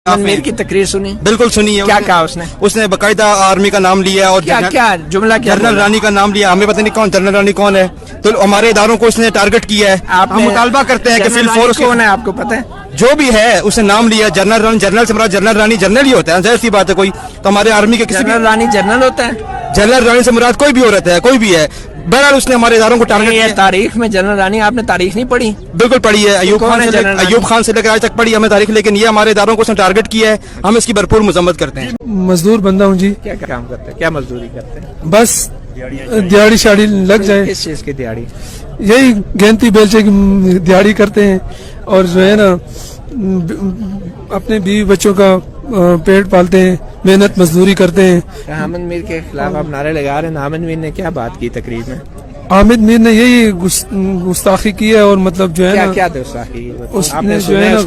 मीर की तकरीर सुनी? बिल्कुल सुनी है। क्या कहा उसने? उसने बाकायदा आर्मी का नाम लिया और क्या क्या जुमला क्या जनरल रानी का नाम लिया। हमें पता नहीं कौन जनरल रानी कौन है, तो हमारे इदारों को उसने टारगेट किया है। हम मुतालबा करते हैं कि फिल फोर्स कौन है आपको पता है? जो भी है उसने नाम लिया जनरल रानी। जनरल से मरा जनरल रानी जनरल ही होता है, जाहिर सी बात है। कोई तो हमारे आर्मी के किसी जनरल रानी जनरल होता है? जनरल रानी से मुराद कोई भी औरत है, कोई भी है। बहरहाल उसने हमारे इदारों को टारगेट किया। तारीख में जनरल रानी आपने तारीख नहीं पढ़ी? बिल्कुल पढ़ी है, अयूब खान से लेकर आज तक पढ़ी हमें तारीख, लेकिन ये हमारे इदारों को उसने टारगेट किया है। हम इसकी भरपूर मजम्मत करते हैं। मजदूर बंदा हूँ जी। क्या काम करते हैं, क्या मजदूरी करते हैं? बस दिहाड़ी शाड़ी लग जाए। किस चीज की दिहाड़ी? यही गेंती बेलचे की दिहाड़ी करते हैं और जो है ना अपने बीवी बच्चों का पेट पालते हैं, मेहनत मजदूरी करते हैं। हामिद मीर के खिलाफ आप नारे लगा रहे हैं। हामिद मीर ने क्या बात की तकरीर में? हामिद मीर ने यही गुस्ताखी की है और मतलब जो है ना क्या गुस्ताखी? उसने जो है ना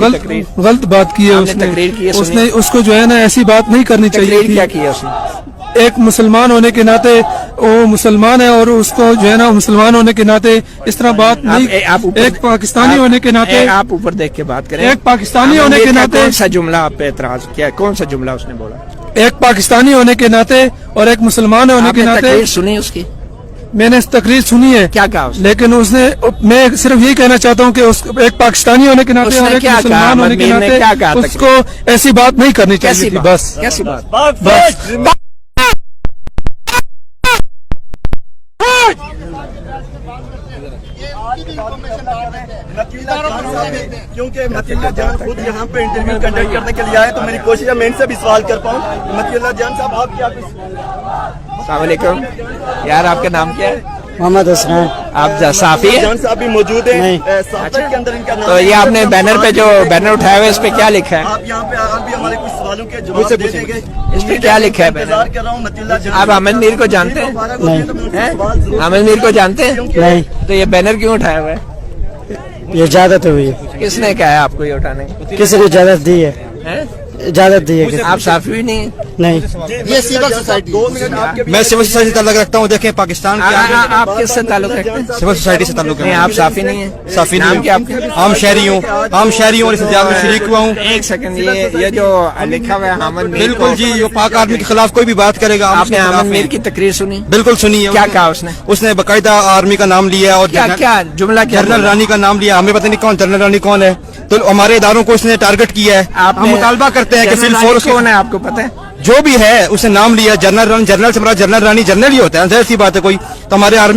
गलत बात की है। उसने उसको जो है ना ऐसी बात नहीं करनी चाहिए थी। क्या किया उसने? एक मुसलमान होने के नाते वो मुसलमान है और उसको जो है ना मुसलमान होने के नाते इस तरह बात नहीं। एक पाकिस्तानी होने के नाते आप ऊपर देख के बात करें। एक पाकिस्तानी होने के नाते कौन सा जुमला आप पे एतराज किया? कौन सा जुमला उसने बोला? एक पाकिस्तानी होने के नाते और एक मुसलमान होने के नाते। तकरीर सुनी उसकी? मैंने तकरीर सुनी है। क्या कहा उसने? लेकिन उसने, मैं सिर्फ यही कहना चाहता हूँ कि एक पाकिस्तानी होने के नाते और एक मुसलमान होने के नाते उसको ऐसी बात नहीं करनी चाहिए थी। बस कैसी बात? क्योंकि मतीउल्लाह जान खुद यहाँ पे इंटरव्यू कंडक्ट करने के लिए आए, तो मेरी कोशिश है मैं इनसे भी सवाल कर पाऊँ। मतीउल्लाह जान साहब, आप क्या? अस्सलाम वालेकुम यार, आपका नाम क्या है? मोहम्मद हसनैन। आप साफी है? जान साहब भी मौजूद हैं साफी के अंदर, इनका नाम। तो ये आपने बैनर पे जो बैनर उठाया हुआ है इस पे क्या लिखा है? आप यहाँ पे आप भी हमारे कुछ सवालों के जवाब दे देंगे। इस पे क्या लिखा है? इंतजार कर रहा हूँ मतीउल्लाह जान। आप हामिद मीर को जानते हैं? नहीं। हामिद मीर को जानते हैं? नहीं। तो ये बैनर क्यों उठाया हुआ है? ये इजाजत हुई है। किसने कहा है आपको ये उठाने की? किसी ने इजाजत दी है? इजाजत दी है? आप साफी भी नहीं है? नहीं। ये सिविल सोसाइटी। 2 मिनट आपके। मैं सिविल सोसाइटी से ताल्लुक रखता हूँ। देखें पाकिस्तान आप किससे ताल्लुक रखते हैं? सिविल सोसाइटी से ताल्लुक नहीं, आप साफी नहीं है? साफी नाम नहीं क्या आपका? आम शहरी हूँ और इस इतिहास में शरीक हुआ हूँ। एक सेकंड, ये जो लिखा हुआ है हामिद मीर बिल्कुल जी, जो पाक आर्मी के खिलाफ कोई भी बात करेगा। आपने हामिद मीर की तकरीर सुनी? बिल्कुल सुनी है। क्या कहा उसने? उसने बाकायदा आर्मी का नाम लिया और क्या क्या जुमला क्या? जनरल रानी का नाम लिया। हमें पता नहीं कौन जनरल रानी कौन है, तो हमारे इदारों को उसने टारगेट किया है। हम मुतालबा करते हैं कि फिल फोर्स कौन है आपको पता है? जो भी है उसने नाम लिया जनरल रानी। जनरल से मरा जनरल रानी जनरल ही होता है, जाहिर सी बात है। कोई तो हमारे आर्मी